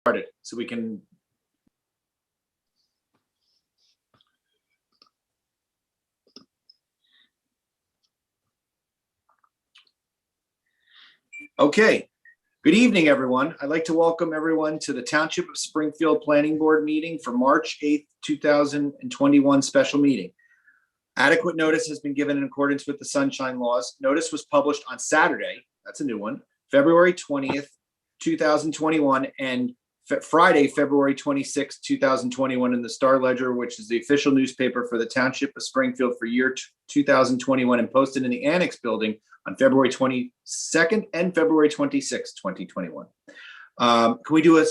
started so we can. Okay, good evening, everyone. I'd like to welcome everyone to the Township of Springfield Planning Board meeting for March 8th, 2021 special meeting. Adequate notice has been given in accordance with the sunshine laws. Notice was published on Saturday, that's a new one, February 20th, 2021, and Friday, February 26th, 2021 in the Star Ledger, which is the official newspaper for the Township of Springfield for year 2021, and posted in the Annex building on February 22nd and February 26th, 2021. Can we do a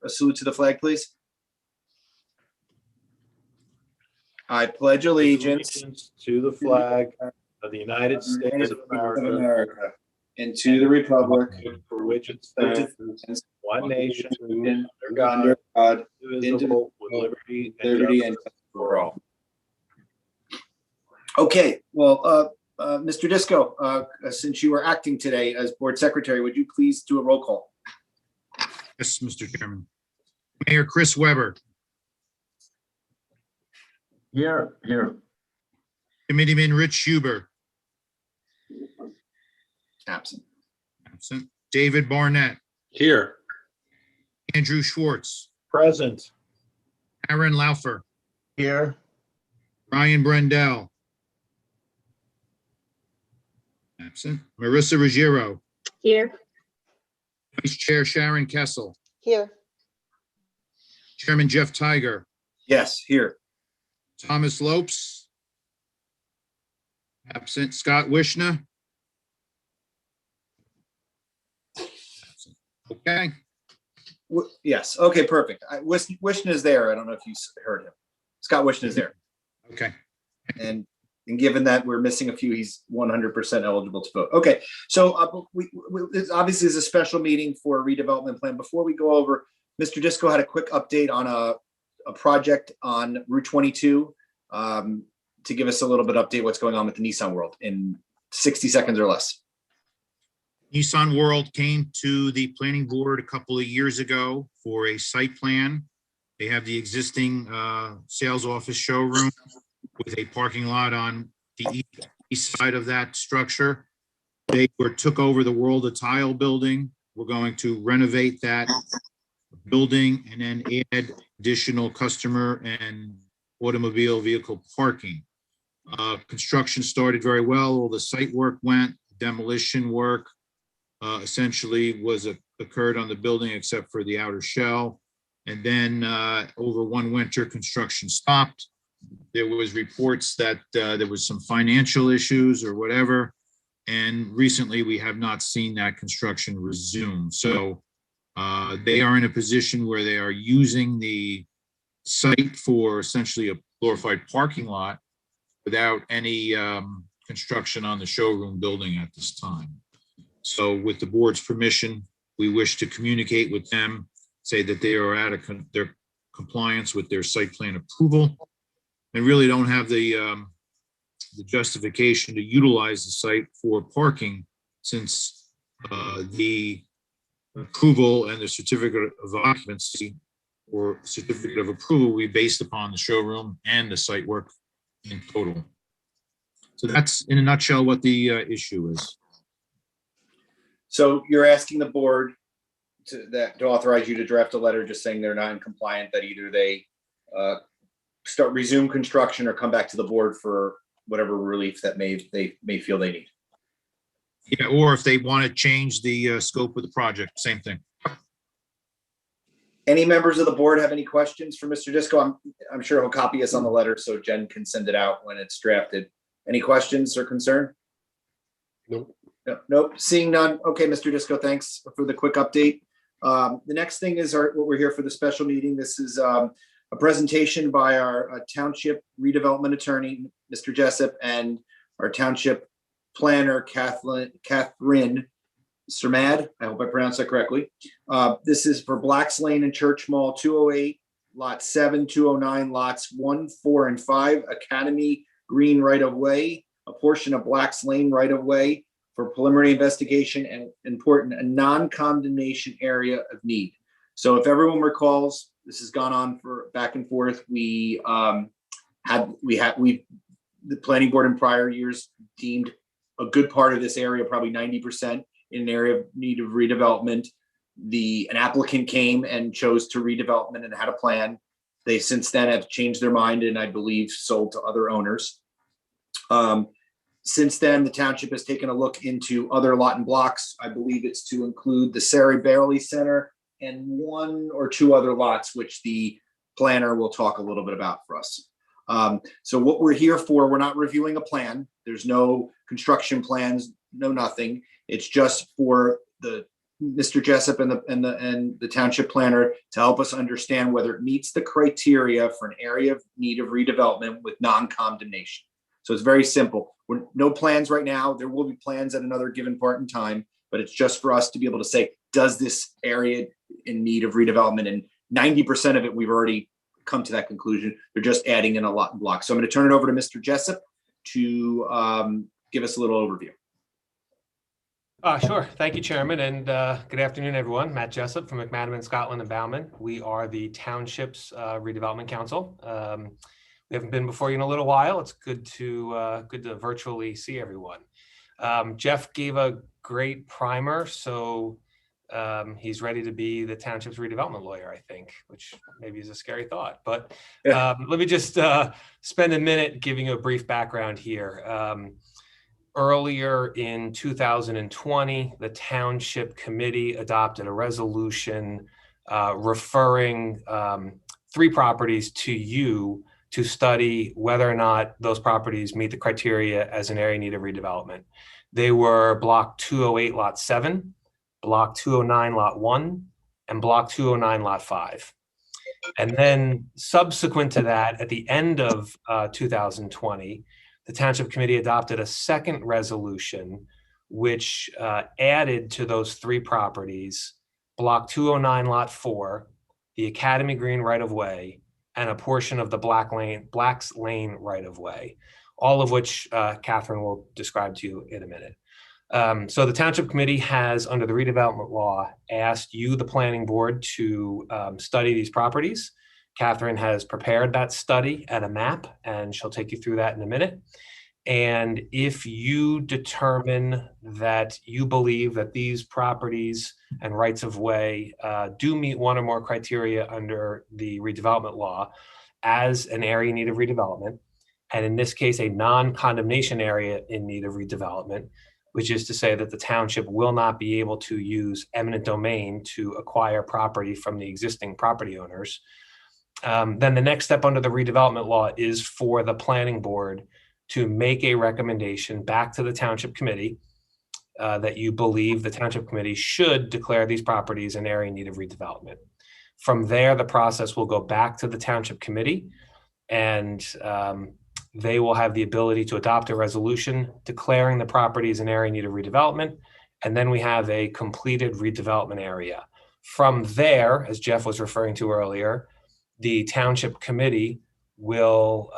salute to the flag, please? I pledge allegiance to the flag of the United States of America and to the republic for which it stands, one nation, under God, indivisible, with liberty and justice for all. Okay, well, Mr. Disco, since you are acting today as board secretary, would you please do a roll call? Yes, Mr. Chairman. Mayor Chris Weber. Here. Committeeman Rich Huber. Absent. Absent. David Barnett. Here. Andrew Schwartz. Present. Aaron Laufer. Here. Ryan Brendel. Absent. Marissa Ruggiero. Here. Vice Chair Sharon Kessel. Here. Chairman Jeff Tiger. Yes, here. Thomas Lopes. Absent. Scott Wishna. Absent. Okay. Yes, okay, perfect. Wishna is there. I don't know if you heard him. Scott Wishna is there. Okay. And given that we're missing a few, he's 100% eligible to vote. Okay, so this obviously is a special meeting for a redevelopment plan. Before we go over, Mr. Disco had a quick update on a project on Route 22 to give us a little bit update what's going on with the Nissan World in 60 seconds or less. Nissan World came to the planning board a couple of years ago for a site plan. They have the existing sales office showroom with a parking lot on the east side of that structure. They took over the World of Tile building. We're going to renovate that building and then add additional customer and automobile vehicle parking. Construction started very well. All the site work went, demolition work essentially occurred on the building except for the outer shell. And then over one winter, construction stopped. There was reports that there was some financial issues or whatever. And recently we have not seen that construction resume. So they are in a position where they are using the site for essentially a glorified parking lot without any construction on the showroom building at this time. So with the board's permission, we wish to communicate with them, say that they are out of their compliance with their site plan approval and really don't have the justification to utilize the site for parking since the approval and the certificate of occupancy or certificate of approval will be based upon the showroom and the site work in total. So that's in a nutshell what the issue is. So you're asking the board to authorize you to draft a letter just saying they're not in compliant, that either they resume construction or come back to the board for whatever relief that they may feel they need. Yeah, or if they want to change the scope of the project, same thing. Any members of the board have any questions for Mr. Disco? I'm sure he'll copy us on the letter so Jen can send it out when it's drafted. Any questions or concern? Nope. Nope. Seeing none. Okay, Mr. Disco, thanks for the quick update. The next thing is what we're here for the special meeting. This is a presentation by our township redevelopment attorney, Mr. Jessup, and our township planner, Catherine Sermad. I hope I pronounced that correctly. This is for Blacks Lane and Church Mall, 208, lot 7, 209, lots 1, 4, and 5, Academy Green right-of-way, a portion of Blacks Lane right-of-way for preliminary investigation and important a non-condemnation area of need. So if everyone recalls, this has gone on for back and forth. The planning board in prior years deemed a good part of this area, probably 90% in an area of need of redevelopment. An applicant came and chose to redevelopment and had a plan. They since then have changed their mind and I believe sold to other owners. Since then, the township has taken a look into other lot and blocks. I believe it's to include the Sarah Bailey Center and 1 or 2 other lots, which the planner will talk a little bit about for us. So what we're here for, we're not reviewing a plan. There's no construction plans, no nothing. It's just for Mr. Jessup and the township planner to help us understand whether it meets the criteria for an area of need of redevelopment with non-condemnation. So it's very simple. No plans right now. There will be plans at another given part in time, but it's just for us to be able to say, does this area in need of redevelopment? And 90% of it, we've already come to that conclusion. They're just adding in a lot and block. So I'm going to turn it over to Mr. Jessup to give us a little overview. Sure. Thank you, Chairman, and good afternoon, everyone. Matt Jessup from McManaman, Scotland and Bauman. We are the Township's Redevelopment Council. We haven't been before you in a little while. It's good to virtually see everyone. Jeff gave a great primer, so he's ready to be the Township's redevelopment lawyer, I think, which maybe is a scary thought. But let me just spend a minute giving you a brief background here. Earlier in 2020, the Township Committee adopted a resolution referring 3 properties to you to study whether or not those properties meet the criteria as an area in need of redevelopment. They were Block 208, Lot 7, Block 209, Lot 1, and Block 209, Lot 5. And then subsequent to that, at the end of 2020, the Township Committee adopted a second resolution which added to those 3 properties, Block 209, Lot 4, the Academy Green right-of-way, and a portion of the Black's Lane right-of-way, all of which Catherine will describe to you in a minute. So the Township Committee has, under the redevelopment law, asked you, the planning board, to study these properties. Catherine has prepared that study and a map, and she'll take you through that in a minute. And if you determine that you believe that these properties and rights of way do meet 1 or more criteria under the redevelopment law as an area in need of redevelopment, and in this case, a non-condemnation area in need of redevelopment, which is to say that the township will not be able to use eminent domain to acquire property from the existing property owners, then the next step under the redevelopment law is for the planning board to make a recommendation back to the Township Committee that you believe the Township Committee should declare these properties an area in need of redevelopment. From there, the process will go back to the Township Committee, and they will have the ability to adopt a resolution declaring the properties an area in need of redevelopment, and then we have a completed redevelopment area. From there, as Jeff was referring to earlier, the Township Committee will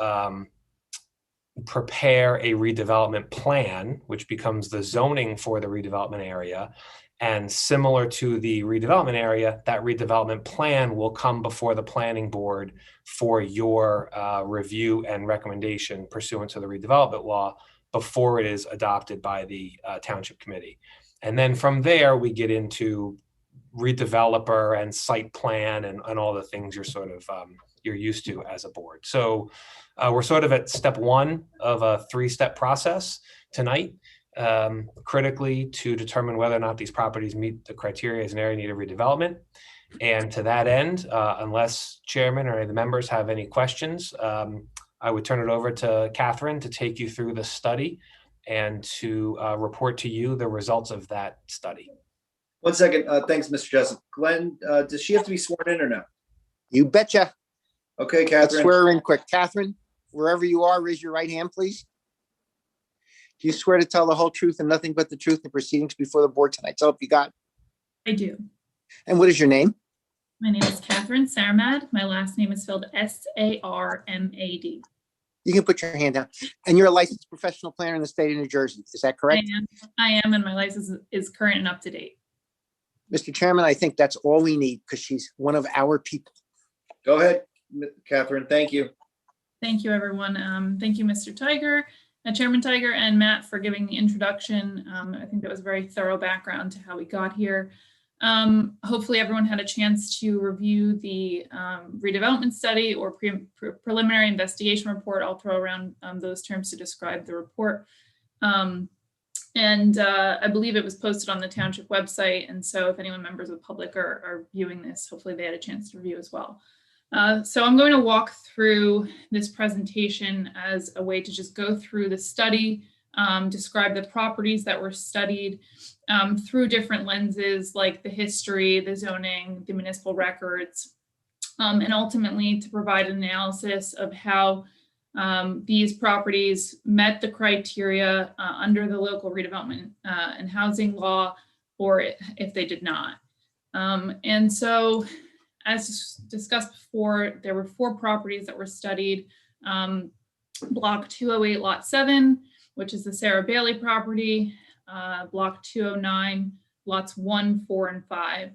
prepare a redevelopment plan, which becomes the zoning for the redevelopment area. And similar to the redevelopment area, that redevelopment plan will come before the planning board for your review and recommendation pursuant to the redevelopment law before it is adopted by the Township Committee. And then from there, we get into redeveloper and site plan and all the things you're sort of you're used to as a board. So we're sort of at step 1 of a 3-step process tonight, critically to determine whether or not these properties meet the criteria as an area in need of redevelopment. And to that end, unless Chairman or any of the members have any questions, I would turn it over to Catherine to take you through the study and to report to you the results of that study. 1 second. Thanks, Mr. Jessup. Glenn, does she have to be sworn in or no? You betcha. Okay, Let's Catherine. swear her in quick. Catherine, wherever you are, raise your right hand, please. Do you swear to tell the whole truth and nothing but the truth in proceedings before the board tonight? Tell if you got. I do. And what is your name? My name is Catherine Sarmad. My last name is spelled S-A-R-M-A-D. You can put your hand down. And you're a licensed professional planner in the state of New Jersey. Is that correct? I am, and my license is current and up to date. Mr. Chairman, I think that's all we need because she's one of our people. Go ahead, Catherine. Thank you. Thank you, everyone. Thank you, Mr. Tiger, Chairman Tiger, and Matt for giving the introduction. I think that was a very thorough background to how we got here. Hopefully everyone had a chance to review the redevelopment study or preliminary investigation report. I'll throw around those terms to describe the report. I believe it was posted on the Township website. And so if anyone members of the public are viewing this, hopefully they had a chance to review as well. So I'm going to walk through this presentation as a way to just go through the study, describe the properties that were studied through different lenses like the history, the zoning, the municipal records, and ultimately to provide an analysis of how these properties met the criteria under the local redevelopment and housing law, or if they did not. And so, as discussed before, there were 4 properties that were studied. Block 208, Lot 7, which is the Sarah Bailey property. Block 209, lots 1, 4, and 5.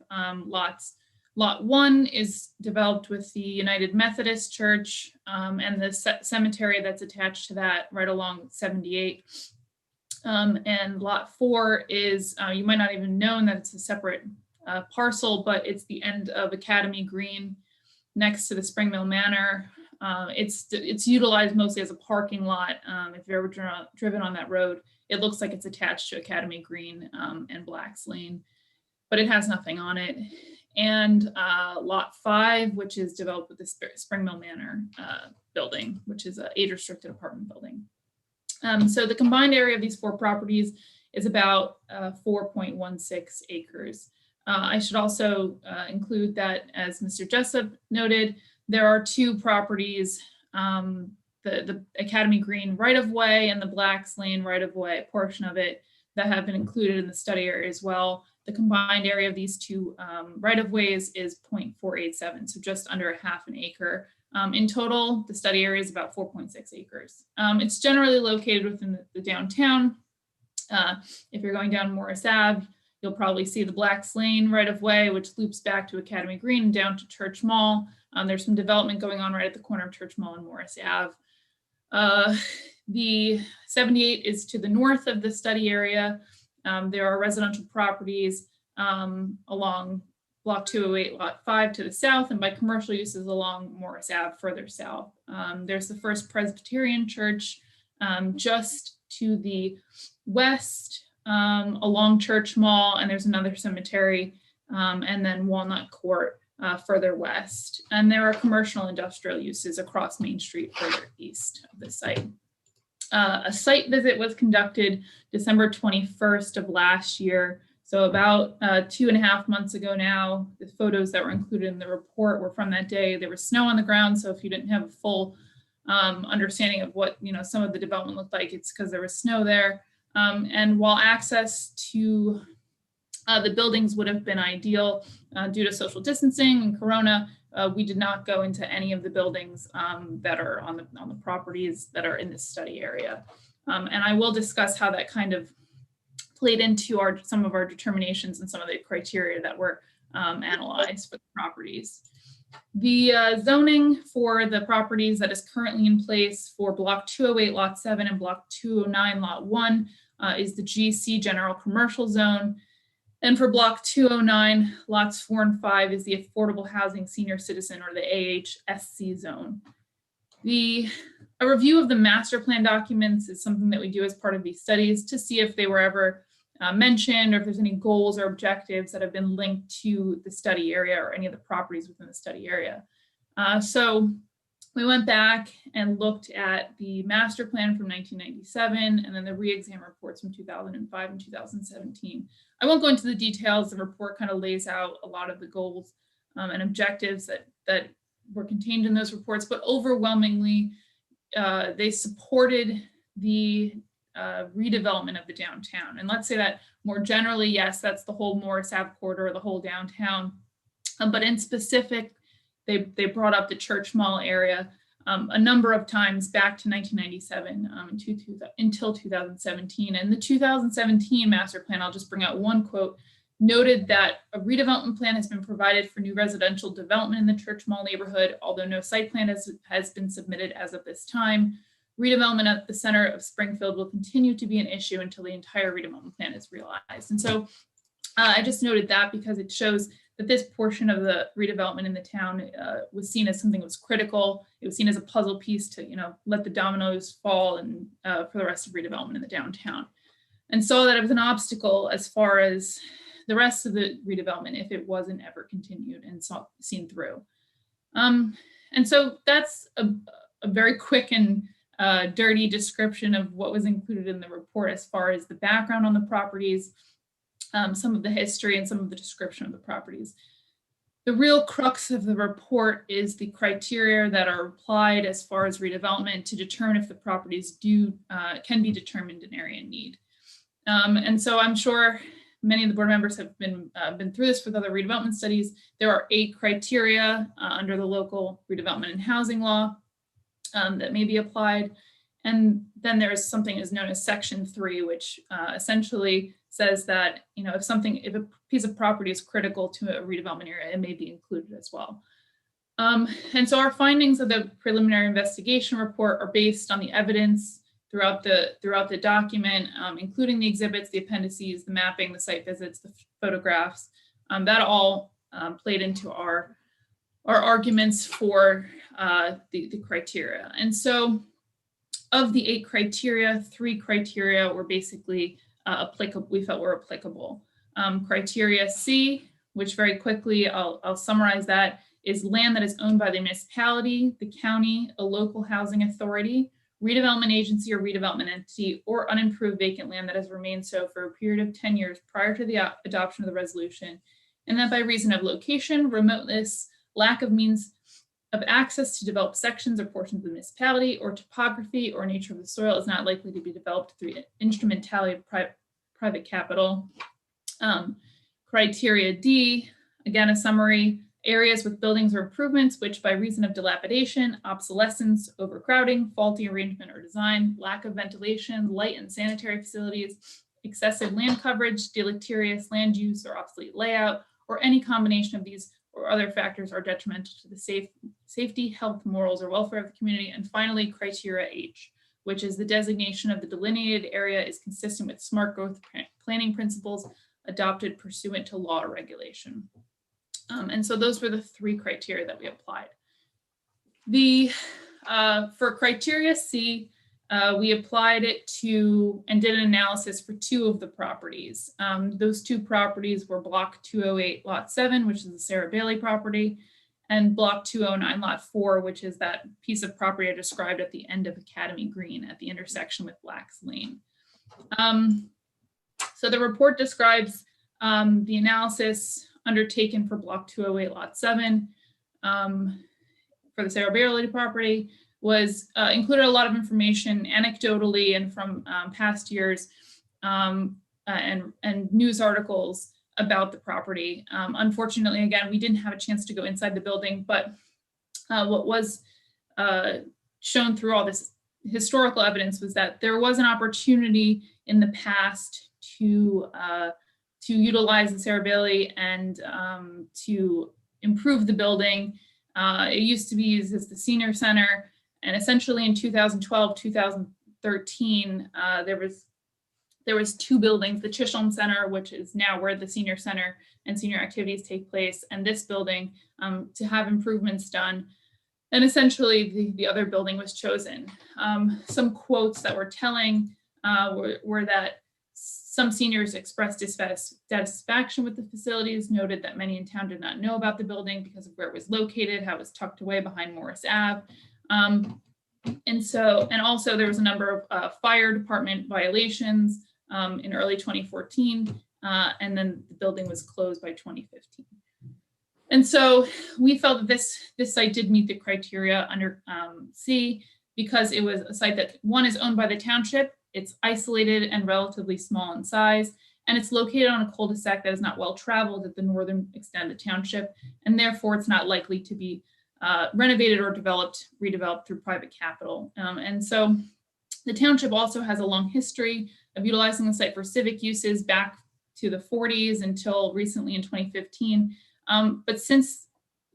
Lot 1 is developed with the United Methodist Church and the cemetery that's attached to that right along 78. And Lot 4 is, you might not even know that it's a separate parcel, but it's the end of Academy Green next to the Spring Mill Manor. It's utilized mostly as a parking lot. If you've ever driven on that road, it looks like it's attached to Academy Green and Black's Lane, but it has nothing on it. And Lot 5, which is developed with the Spring Mill Manor building, which is an age-restricted apartment building. So the combined area of these 4 properties is about 4.16 acres. I should also include that, as Mr. Jessup noted, there are 2 properties, the Academy Green right-of-way and the Black's Lane right-of-way portion of it, that have been included in the study area as well. The combined area of these 2 right-of-ways is 0.487, so just under a half an acre. In total, the study area is about 4.6 acres. It's generally located within the downtown. If you're going down Morris Ave, you'll probably see the Black's Lane right-of-way, which loops back to Academy Green and down to Church Mall. There's some development going on right at the corner of Church Mall and Morris Ave. The 78 is to the north of the study area. There are residential properties along Block 208, Lot 5 to the south, and by commercial uses along Morris Ave further south. There's the First Presbyterian Church just to the west along Church Mall, and there's another cemetery, and then Walnut Court further west. And there are commercial industrial uses across Main Street further east of the site. A site visit was conducted December 21st of last year. So about 2.5 months ago now. The photos that were included in the report were from that day. There was snow on the ground. So if you didn't have a full understanding of what some of the development looked like, it's because there was snow there. And while access to the buildings would have been ideal due to social distancing and Corona, we did not go into any of the buildings that are on the properties that are in this study area. And I will discuss how that kind of played into some of our determinations and some of the criteria that were analyzed for the properties. The zoning for the properties that is currently in place for Block 208, Lot 7 and Block 209, Lot 1 is the GC General Commercial Zone. And for Block 209, Lots 4 and 5 is the Affordable Housing Senior Citizen, or the AHSC zone. A review of the master plan documents is something that we do as part of these studies to see if they were ever mentioned, or if there's any goals or objectives that have been linked to the study area or any of the properties within the study area. So we went back and looked at the master plan from 1997 and then the re-exam reports from 2005 and 2017. I won't go into the details. The report kind of lays out a lot of the goals and objectives that were contained in those reports, but overwhelmingly, they supported the redevelopment of the downtown. And let's say that more generally, yes, that's the whole Morris Ave corridor, the whole downtown. But in specific, they brought up the Church Mall area a number of times back to 1997 until 2017. And the 2017 master plan, I'll just bring out one quote, noted that a redevelopment plan has been provided for new residential development in the Church Mall neighborhood, although no site plan has been submitted as of this time. Redevelopment at the center of Springfield will continue to be an issue until the entire redevelopment plan is realized. And so I just noted that because it shows that this portion of the redevelopment in the town was seen as something that was critical. It was seen as a puzzle piece to, let the dominoes fall and for the rest of redevelopment in the downtown. And saw that it was an obstacle as far as the rest of the redevelopment if it wasn't ever continued and seen through. And so that's a very quick and dirty description of what was included in the report as far as the background on the properties, some of the history and some of the description of the properties. The real crux of the report is the criteria that are applied as far as redevelopment to determine if the properties can be determined an area in need. And so I'm sure many of the board members have been through this with other redevelopment studies. There are 8 criteria under the local redevelopment and housing law that may be applied. And then there's something is known as Section 3, which essentially says that, if a piece of property is critical to a redevelopment area, it may be included as well. And so our findings of the preliminary investigation report are based on the evidence throughout the document, including the exhibits, the appendices, the mapping, the site visits, the photographs. That all played into our arguments for the criteria. And so of the 8 criteria, 3 criteria were basically applicable, we felt were applicable. Criteria C, which very quickly, I'll summarize that, is land that is owned by the municipality, the county, a local housing authority, redevelopment agency or redevelopment entity, or unimproved vacant land that has remained so for a period of 10 years prior to the adoption of the resolution, and that by reason of location, remoteness, lack of means of access to develop sections or portions of the municipality, or topography or nature of the soil is not likely to be developed through instrumentality of private capital. Criteria D, again, a summary, areas with buildings or improvements which by reason of dilapidation, obsolescence, overcrowding, faulty arrangement or design, lack of ventilation, light and sanitary facilities, excessive land coverage, deleterious land use or obsolete layout, or any combination of these or other factors are detrimental to the safety, health, morals, or welfare of the community. And finally, criteria H, which is the designation of the delineated area is consistent with smart growth planning principles adopted pursuant to law or regulation. And so those were the 3 criteria that we applied. For criteria C, we applied it to and did an analysis for 2 of the properties. Those 2 properties were block 208 lot 7, which is the Sarah Bailey property, and block 209 lot 4, which is that piece of property I described at the end of Academy Green at the intersection with Black's Lane. So the report describes the analysis undertaken for block 208 lot 7 for the Sarah Bailey property was included a lot of information anecdotally and from past years and news articles about the property. Unfortunately, again, we didn't have a chance to go inside the building, but what was shown through all this historical evidence was that there was an opportunity in the past to utilize the Sarah Bailey and to improve the building. It used to be used as the senior center, and essentially in 2012, 2013, there was 2 buildings, the Chisholm Center, which is now where the senior center and senior activities take place, and this building to have improvements done. And essentially the other building was chosen. Some quotes that were telling were that some seniors expressed dissatisfaction with the facilities, noted that many in town did not know about the building because of where it was located, how it was tucked away behind Morris Ave. And also there was a number of fire department violations in early 2014, and then the building was closed by 2015. And so we felt that this site did meet the criteria under C because it was a site that, one, is owned by the township. It's isolated and relatively small in size, and it's located on a cul-de-sac that is not well traveled at the northern extent of the township, and therefore it's not likely to be renovated or redeveloped through private capital. And so the township also has a long history of utilizing the site for civic uses back to the 40s until recently in 2015. But since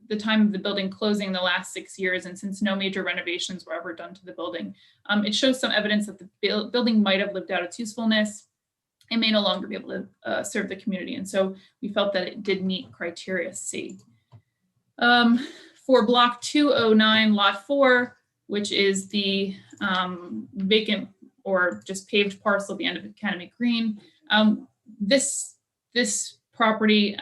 the time of the building closing the last 6 years, and since no major renovations were ever done to the building, it shows some evidence that the building might have lived out its usefulness. It may no longer be able to serve the community. And so we felt that it did meet criteria C. For block 209, lot 4, which is the vacant or just paved parcel at the end of Academy Green, this property,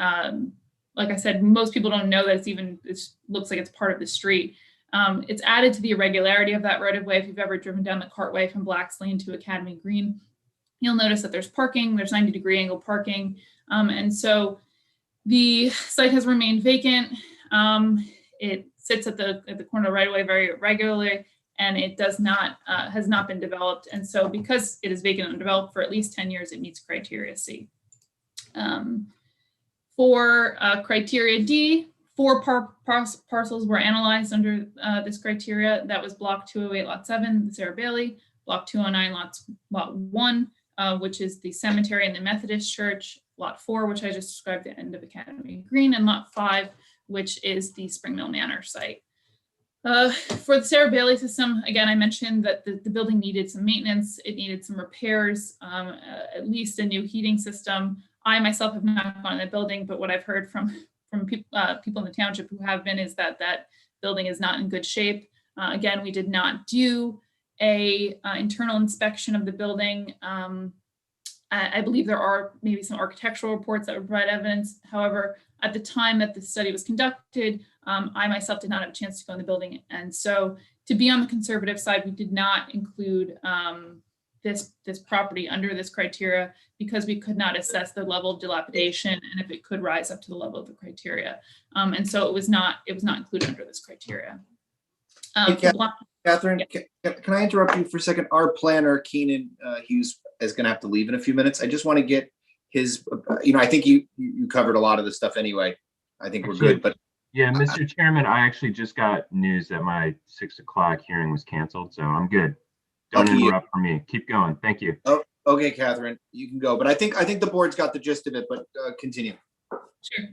like I said, most people don't know that it looks like it's part of the street. It's added to the irregularity of that right of way. If you've ever driven down the Cartway from Black's Lane to Academy Green, you'll notice that there's parking, there's 90-degree angle parking. And so the site has remained vacant. It sits at the corner of the right of way very irregularly, and it has not been developed. And so because it is vacant and undeveloped for at least 10 years, it meets criteria C. For criteria D, 4 parcels were analyzed under this criteria. That was block 208, lot 7, the Sarah Bailey, block 209, lot 1, which is the cemetery and the Methodist church, lot 4, which I just described, the end of Academy Green, and lot 5, which is the Spring Mill Manor site. For the Sarah Bailey system, again, I mentioned that the building needed some maintenance. It needed some repairs, at least a new heating system. I myself have not gone in the building, but what I've heard from people in the township who have been is that that building is not in good shape. Again, we did not do a internal inspection of the building. I believe there are maybe some architectural reports that would provide evidence. However, at the time that the study was conducted, I myself did not have a chance to go in the building. And so to be on the conservative side, we did not include this property under this criteria because we could not assess the level of dilapidation and if it could rise up to the level of the criteria. And so it was not included under this criteria. Catherine, can I interrupt you for a second? Our planner, Keenan Hughes, is going to have to leave in a few minutes. I just want to get his, I think you covered a lot of this stuff anyway. I think we're good, but. Yeah, Mr. Chairman, I actually just got news that my 6 o'clock hearing was canceled, so I'm good. Don't interrupt for me. Keep going. Thank you. Oh, okay, Catherine, you can go. But I think the board's got the gist of it, but continue.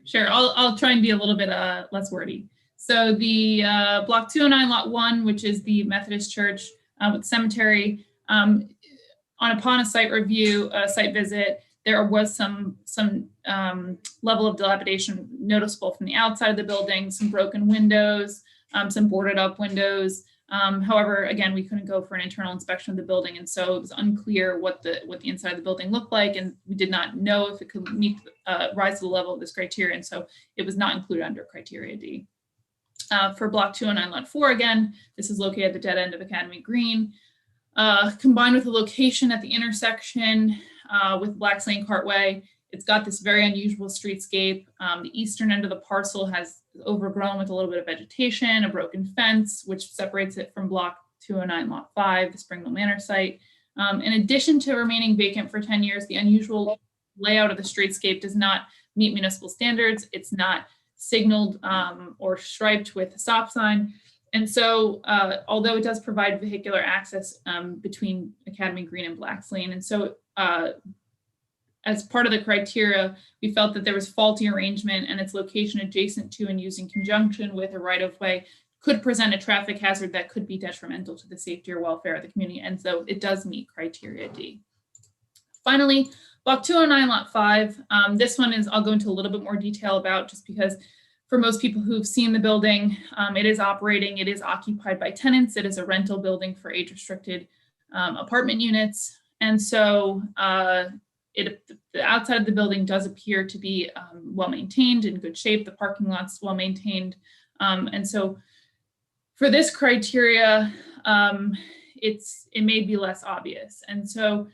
Sure. I'll try and be a little bit less wordy. So the block 209, lot 1, which is the Methodist church with cemetery, upon a site review, site visit, there was some level of dilapidation noticeable from the outside of the building, some broken windows, some boarded up windows. However, again, we couldn't go for an internal inspection of the building, and so it was unclear what the inside of the building looked like, and we did not know if it could rise to the level of this criteria, and so it was not included under criteria D. For block 209, lot 4, again, this is located at the dead end of Academy Green. Combined with the location at the intersection with Black's Lane Cartway, it's got this very unusual streetscape. The eastern end of the parcel has overgrown with a little bit of vegetation, a broken fence, which separates it from block 209, lot 5, the Spring Mill Manor site. In addition to remaining vacant for 10 years, the unusual layout of the streetscape does not meet municipal standards. It's not signaled or striped with a stop sign. And so, although it does provide vehicular access between Academy Green and Black's Lane, and so as part of the criteria, we felt that there was faulty arrangement and its location adjacent to and used in conjunction with a right-of-way could present a traffic hazard that could be detrimental to the safety or welfare of the community. And so it does meet criteria D. Finally, block 209, lot 5. This one I'll go into a little bit more detail about, just because for most people who've seen the building, it is operating, it is occupied by tenants. It is a rental building for age-restricted apartment units. And so the outside of the building does appear to be well-maintained, in good shape. The parking lot's well-maintained. And so for this criteria, it may be less obvious. And so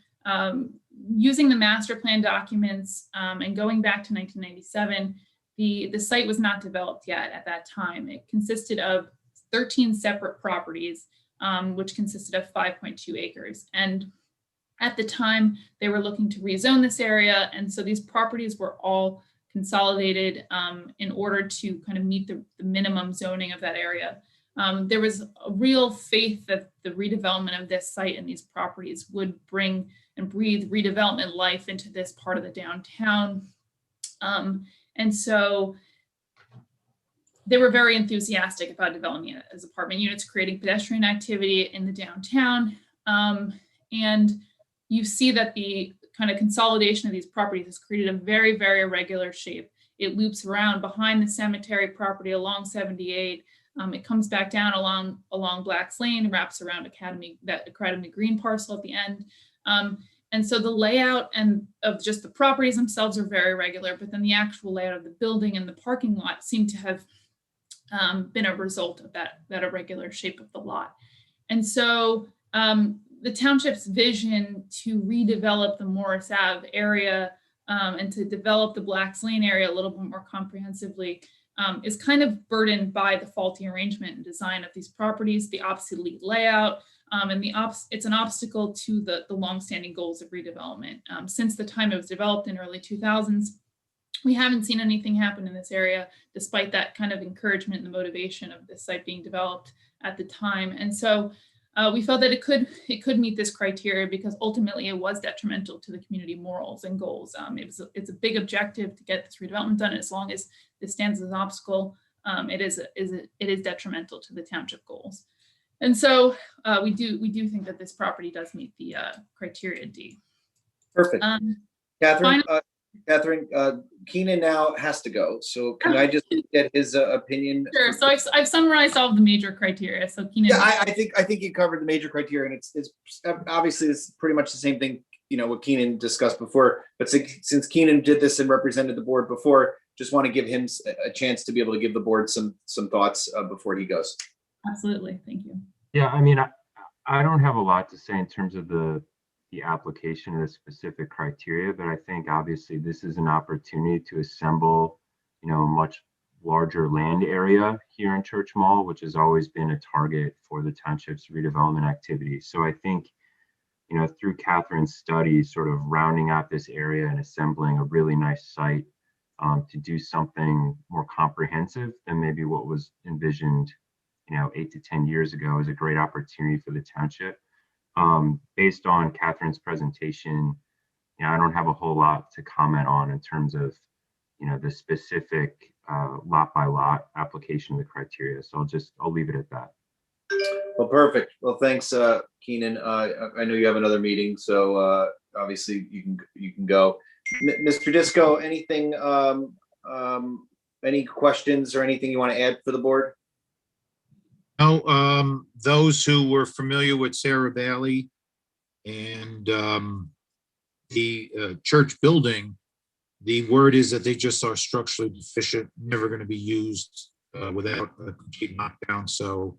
using the master plan documents and going back to 1997, the site was not developed yet at that time. It consisted of 13 separate properties, which consisted of 5.2 acres. And at the time, they were looking to rezone this area. And so these properties were all consolidated in order to kind of meet the minimum zoning of that area. There was a real faith that the redevelopment of this site and these properties would bring and breathe redevelopment life into this part of the downtown. And so they were very enthusiastic about developing it as apartment units, creating pedestrian activity in the downtown. And you see that the kind of consolidation of these properties has created a very, very irregular shape. It loops around behind the cemetery property along 78. It comes back down along Black's Lane, wraps around that Academy Green parcel at the end. And so the layout and of just the properties themselves are very regular, but then the actual layout of the building and the parking lot seem to have been a result of that irregular shape of the lot. And so the township's vision to redevelop the Morris Ave area and to develop the Black's Lane area a little bit more comprehensively is kind of burdened by the faulty arrangement and design of these properties, the obsolete layout, and it's an obstacle to the longstanding goals of redevelopment. Since the time it was developed in early 2000s, we haven't seen anything happen in this area, despite that kind of encouragement and the motivation of this site being developed at the time. And so we felt that it could meet this criteria because ultimately it was detrimental to the community morals and goals. It's a big objective to get this redevelopment done. As long as this stands as an obstacle, it is detrimental to the township goals. And so we do think that this property does meet the criteria D. Perfect. Catherine, Keenan now has to go. So can I just get his opinion? Sure. So I've summarized all of the major criteria. So Keenan. Yeah, I think you covered the major criteria, and it's obviously it's pretty much the same thing, what Keenan discussed before. But since Keenan did this and represented the board before, just want to give him a chance to be able to give the board some thoughts before he goes. Absolutely. Thank you. Yeah, I mean, I don't have a lot to say in terms of the application of the specific criteria, but I think obviously this is an opportunity to assemble, a much larger land area here in Church Mall, which has always been a target for the township's redevelopment activity. So I think, through Catherine's study, sort of rounding out this area and assembling a really nice site to do something more comprehensive than maybe what was envisioned, 8 to 10 years ago is a great opportunity for the township. Based on Catherine's presentation, I don't have a whole lot to comment on in terms of, the specific lot by lot application of the criteria. So I'll leave it at that. Well, perfect. Well, thanks, Keenan. I know you have another meeting, so obviously you can go. Mr. Disco, anything, any questions or anything you want to add for the board? No, those who were familiar with Sarah Bailey and the church building, the word is that they just are structurally deficient, never going to be used without a complete knockdown. So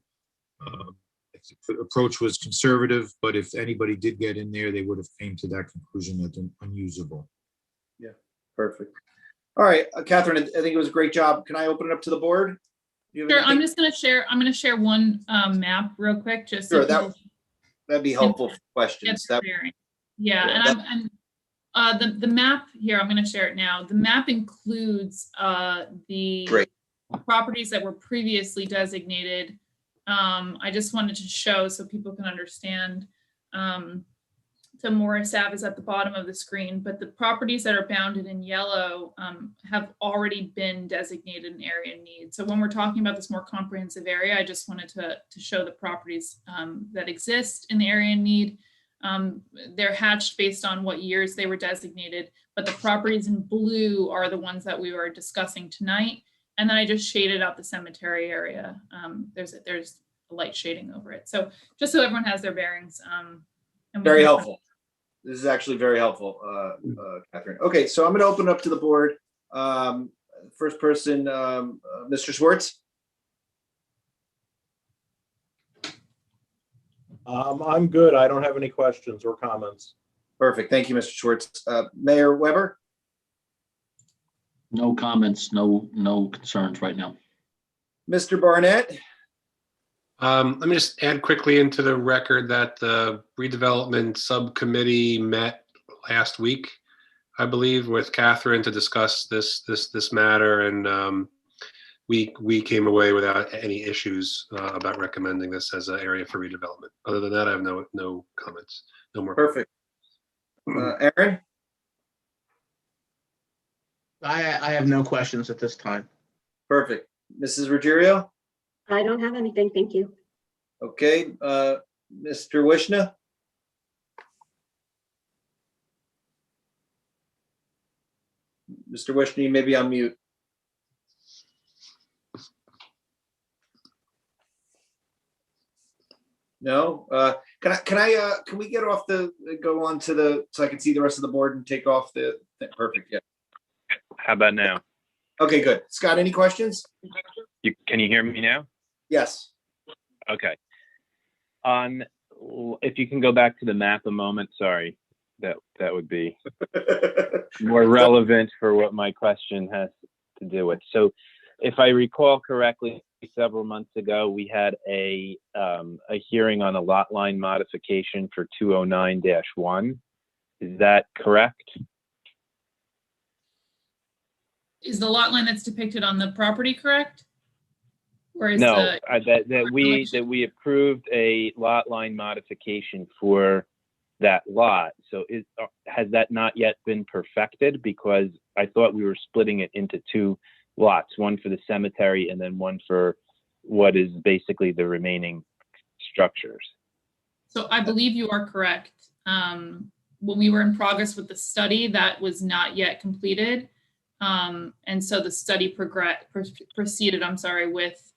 the approach was conservative, but if anybody did get in there, they would have came to that conclusion that they're unusable. Yeah, perfect. All right, Catherine, I think it was a great job. Can I open it up to the board? Sure, I'm going to share one map real quick, just sure, so that'd be helpful for questions. The map here, I'm going to share it now. The map includes the properties that were previously designated. I just wanted to show so people can understand. So Morris Ave is at the bottom of the screen, but the properties that are bounded in yellow have already been designated an area in need. So when we're talking about this more comprehensive area, I just wanted to show the properties that exist in the area in need. They're hatched based on what years they were designated, but the properties in blue are the ones that we were discussing tonight. And then I just shaded out the cemetery area. There's a light shading over it. So just so everyone has their bearings. Very helpful. This is actually very helpful, Catherine. Okay, so I'm going to open it up to the board. First person, Mr. Schwartz. I'm good. I don't have any questions or comments. Perfect. Thank you, Mr. Schwartz. Mayor Weber. No comments, no concerns right now. Mr. Barnett. Let me just add quickly into the record that the redevelopment subcommittee met last week, I believe, with Catherine to discuss this matter, and we came away without any issues about recommending this as an area for redevelopment. Other than that, I have no comments, no more. Perfect. Aaron? I have no questions at this time. Perfect. Mrs. Ruggiero? I don't have anything, thank you. Okay, Mr. Wishna? Mr. Wishna, you may be on mute. No? Can we get off go on to so I can see the rest of the board and take off perfect, yeah. How about now? Okay, good. Scott, any questions? Can you hear me now? Yes. Okay. If you can go back to the map a moment, sorry, that would be more relevant for what my question has to do with. So if I recall correctly, several months ago, we had a hearing on a lot line modification for 209-1. Is that correct? Is the lot line that's depicted on the property correct? Or is No, the that we approved a lot line modification for that lot. So has that not yet been perfected? Because I thought we were splitting it into two lots, one for the cemetery and then one for what is basically the remaining structures. So I believe you are correct. When we were in progress with the study, that was not yet completed. And so the study proceeded, with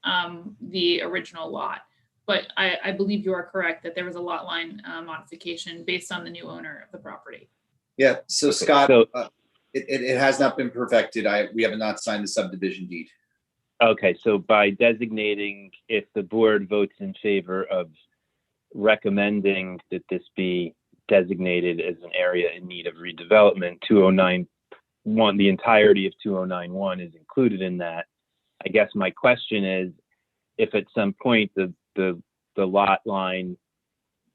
the original lot. But I believe you are correct that there was a lot line modification based on the new owner of the property. Yeah, so Scott, it has not been perfected. We have not signed the subdivision deed. Okay, so by designating, if the board votes in favor of recommending that this be designated as an area in need of redevelopment, 209-1, the entirety of 209-1 is included in that. I guess my question is, if at some point the lot line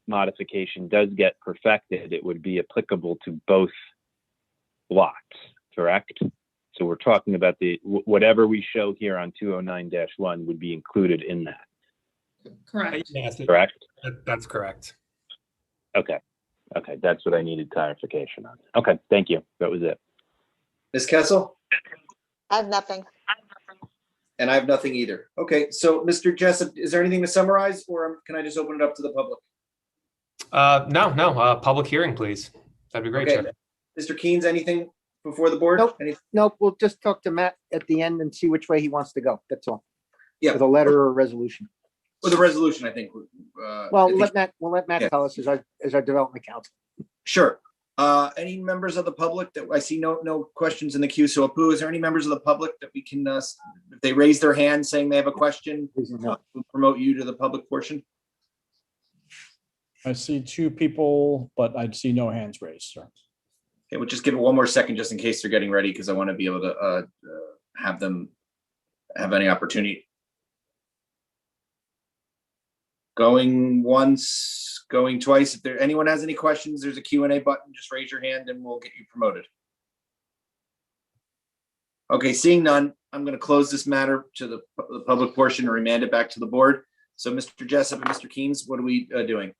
modification does get perfected, it would be applicable to both lots, correct? So we're talking about whatever we show here on 209-1 would be included in that. Correct. Correct? That's correct. Okay. Okay, that's what I needed clarification on. Okay, thank you. That was it. Ms. Kessel? I have nothing. And I have nothing either. Okay, so Mr. Jessup, is there anything to summarize, or can I just open it up to the public? No, public hearing, please. That'd be great, Okay. Chair. Mr. Keynes, anything before the board? Nope. Nope, we'll just talk to Matt at the end and see which way he wants to go. That's all. Yeah. With a letter or a resolution. With the resolution, I think. Well, we'll let Matt tell us as our development counsel. Sure. Any members of the public that I see no questions in the queue. So Apu, is there any members of the public that we can, if they raise their hand saying they have a question, we'll promote you to the public portion? I see two people, but I see no hands raised, sir. Okay, we'll just give it one more second just in case they're getting ready, because I want to be able to have them have any opportunity. Going once, going twice. If anyone has any questions, there's a Q&A button. Just raise your hand and we'll get you promoted. Okay, seeing none, I'm going to close this matter to the public portion and remand it back to the board. So Mr. Jessup and Mr. Keynes, what are we doing?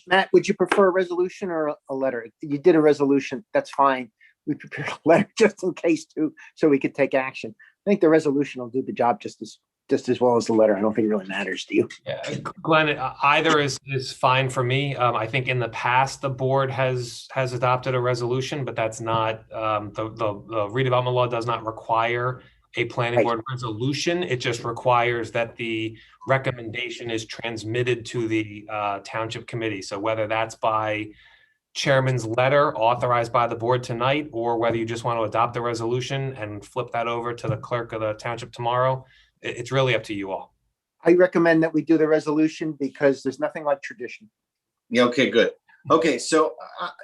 Matt, would you prefer a resolution or a letter? You did a resolution, that's fine. We prepared a letter just in case too, so we could take action. I think the resolution will do the job just as well as the letter. I don't think it really matters to you. Yeah, Glenn, either is fine for me. I think in the past, the board has adopted a resolution, but that's not, the redevelopment law does not require a planning board resolution. It just requires that the recommendation is transmitted to the township committee. So whether that's by chairman's letter authorized by the board tonight, or whether you just want to adopt the resolution and flip that over to the clerk of the township tomorrow, it's really up to you all. I recommend that we do the resolution because there's nothing like tradition. Yeah, okay, good. Okay, so,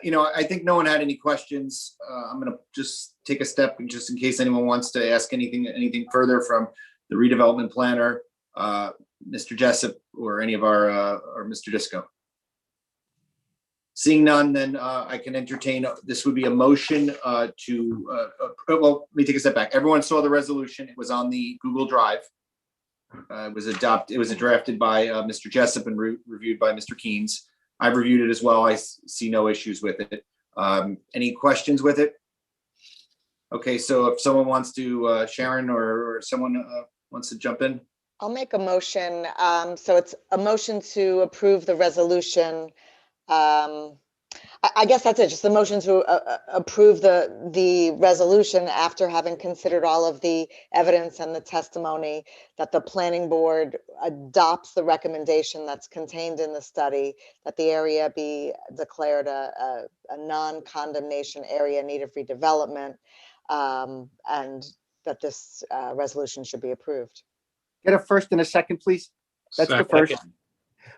I think no one had any questions. I'm going to just take a step just in case anyone wants to ask anything further from the redevelopment planner, Mr. Jessup, or any of our or Mr. Disco. Seeing none, then I can entertain, this would be a motion well, let me take a step back. Everyone saw the resolution. It was on the Google Drive. It was drafted by Mr. Jessup and reviewed by Mr. Keynes. I've reviewed it as well. I see no issues with it. Any questions with it? Okay, so if someone wants to, Sharon or someone wants to jump in? I'll make a motion. So it's a motion to approve the resolution. I guess that's it, just the motion to approve the resolution after having considered all of the evidence and the testimony, that the planning board adopts the recommendation that's contained in the study, that the area be declared a non-condemnation area in need of redevelopment, and that this resolution should be approved. Get a first and a second, please. That's the first. Second.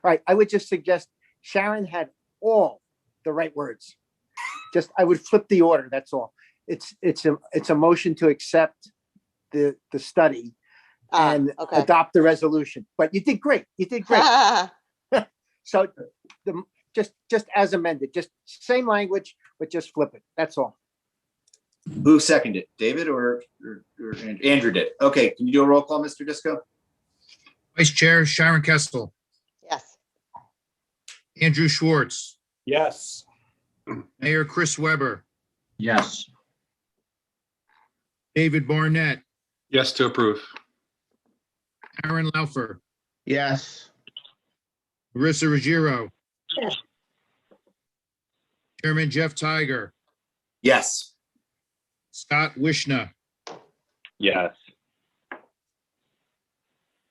All right, I would just suggest Sharon had all the right words. Just, I would flip the order, that's all. It's a motion to accept the study and Okay. adopt the resolution. But you did great. You did great. So just as amended, just same language, but just flip it. That's all. Who seconded it? David or Andrew did? Okay, can you do a roll call, Mr. Disco? Vice Chair Sharon Kestel, Yes. Andrew Schwartz, Yes. Mayor Chris Weber, Yes. David Barnett, Yes to approve. Aaron Laufer, Yes. Marissa Ruggiero, Yes. Chairman Jeff Tiger, Yes. Scott Wishna. Yes.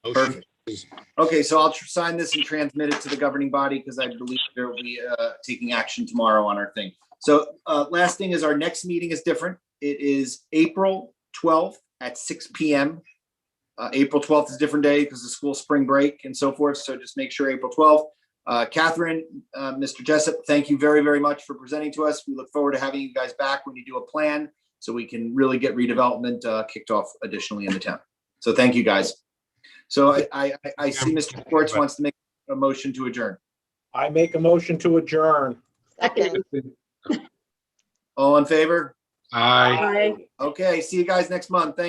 Motion Perfect. is- Okay, so I'll sign this and transmit it to the governing body because I believe there will be taking action tomorrow on our thing. So last thing is our next meeting is different. It is April 12th at 6 p.m. April 12th is a different day because of school spring break and so forth. So just make sure April 12th. Catherine, Mr. Jessup, thank you very, very much for presenting to us. We look forward to having you guys back when you do a plan so we can really get redevelopment kicked off additionally in the town. So thank you, guys. So I see Mr. Schwartz wants to make a motion to adjourn. I make a motion to adjourn. Second. All in favor? Aye. Bye. Okay, see you guys next month. Thank